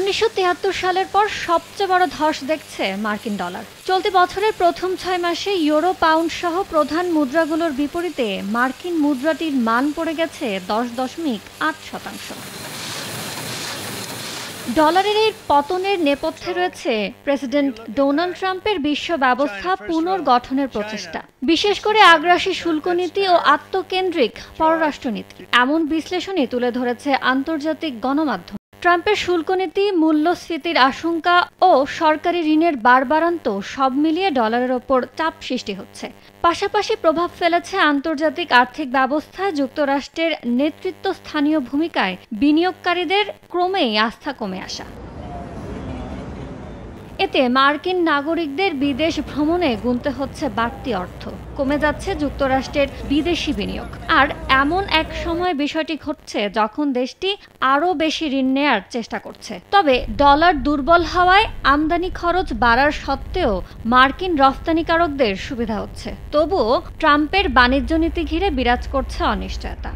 ১৯৭৩ সালের পর সবচেয়ে বড় ধস দেখছে মার্কিন ডলার। চলতি বছরের প্রথম ৬ মাসে ইউরো, পাউন্ড সহ প্রধান মুদ্রাগুলোর বিপরীতে মার্কিন মুদ্রাটির মান পড়ে গেছে ১০.৮%। ডলারের এই পতনের নেপথ্যে রয়েছে প্রেসিডেন্ট ডোনাল্ড ট্রাম্পের বিশ্ব ব্যবস্থা পুনর্গঠনের প্রচেষ্টা, বিশেষ করে আগ্রাসী শুল্ক নীতি ও আত্মকেন্দ্রিক পররাষ্ট্রনীতি। এমন বিশ্লেষণই তুলে ধরেছে আন্তর্জাতিক গণমাধ্যম। ট্রাম্পের শুল্কনীতি, মূল্যস্ফীতির আশঙ্কা ও সরকারি ঋণের বাড়বাড়ন্ত সব মিলিয়ে ডলারের ওপর চাপ সৃষ্টি হচ্ছে। পাশাপাশি প্রভাব ফেলেছে আন্তর্জাতিক আর্থিক ব্যবস্থায় যুক্তরাষ্ট্রের নেতৃত্বস্থানীয় ভূমিকায় বিনিয়োগকারীদের ক্রমেই আস্থা কমে আসা। এতে মার্কিন নাগরিকদের বিদেশ ভ্রমণে গুনতে হচ্ছে বাড়তি অর্থ, কমে যাচ্ছে যুক্তরাষ্ট্রের বিদেশি বিনিয়োগ। আর এমন এক সময় বিষয়টি ঘটছে যখন দেশটি আরও বেশি ঋণ নেয়ার চেষ্টা করছে। তবে ডলার দুর্বল হওয়ায় আমদানি খরচ বাড়ার সত্ত্বেও মার্কিন রফতানিকারকদের সুবিধা হচ্ছে। তবুও ট্রাম্পের বাণিজ্য নীতি ঘিরে বিরাজ করছে অনিশ্চয়তা।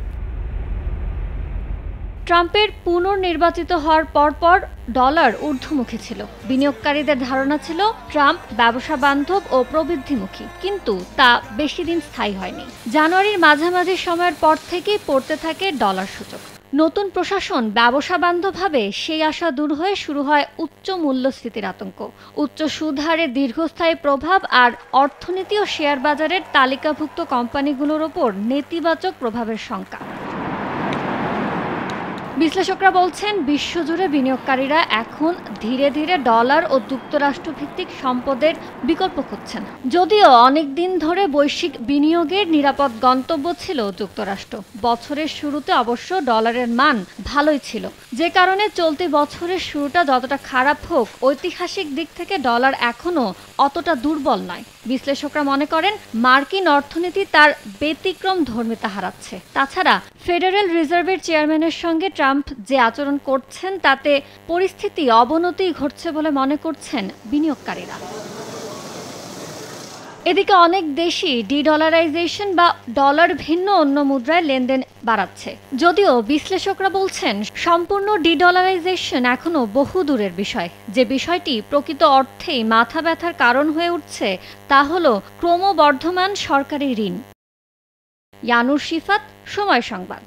ট্রাম্পের পুনর্নির্বাচিত হওয়ার পরপর ডলার ঊর্ধ্বমুখী ছিল। বিনিয়োগকারীদের ধারণা ছিল ট্রাম্প ব্যবসা বান্ধব ও প্রবৃদ্ধিমুখী, কিন্তু তা বেশি দিন স্থায়ী হয়নি। জানুয়ারির মাঝামাঝি সময়ের পর থেকেই পড়তে থাকে ডলার সূচক। নতুন প্রশাসন ব্যবসা বান্ধব হবে সেই আশা দূর হয়ে শুরু হয় উচ্চ মূল্যস্ফীতির আতঙ্ক, উচ্চ সুদ হারের দীর্ঘস্থায়ী প্রভাব আর অর্থনীতি ও শেয়ার বাজারের তালিকাভুক্ত কোম্পানিগুলোর ওপর নেতিবাচক প্রভাবের শঙ্কা। বিশ্লেষকরা বলছেন, বিশ্বজুড়ে বিনিয়োগকারীরা এখন ধীরে ধীরে ডলার ও যুক্তরাষ্ট্রভিত্তিক সম্পদের বিকল্প খুঁজছেন। যদিও অনেক দিন ধরে বৈশ্বিক বিনিয়োগের নিরাপদ গন্তব্য ছিল যুক্তরাষ্ট্র। বছরের শুরুতে অবশ্য ডলারের মান ভালোই ছিল, যে কারণে চলতি বছরের শুরুটা যতটা খারাপ হোক, ঐতিহাসিক দিক থেকে ডলার এখনও অতটা দুর্বল নয়। বিশ্লেষকরা মনে করেন, মার্কিন অর্থনীতি তার ব্যতিক্রম ধর্মিতা হারাচ্ছে। তাছাড়া ফেডারেল রিজার্ভের চেয়ারম্যানের সঙ্গে ট্রাম্প যে আচরণ করছেন তাতে পরিস্থিতি অবনতি ঘটছে বলে মনে করছেন বিনিয়োগকারীরা। এদিকে অনেক দেশই ডি-ডলারাইজেশন বা ডলার ভিন্ন অন্য মুদ্রায় লেনদেন বাড়াচ্ছে। যদিও বিশ্লেষকরা বলছেন, সম্পূর্ণ ডি-ডলারাইজেশন এখনও বহু দূরের বিষয়। যে বিষয়টি প্রকৃত অর্থেই মাথা ব্যথার কারণ হয়ে উঠছে তা হল ক্রমবর্ধমান সরকারি ঋণ। ইয়ানুর শিফাত, সময় সংবাদ।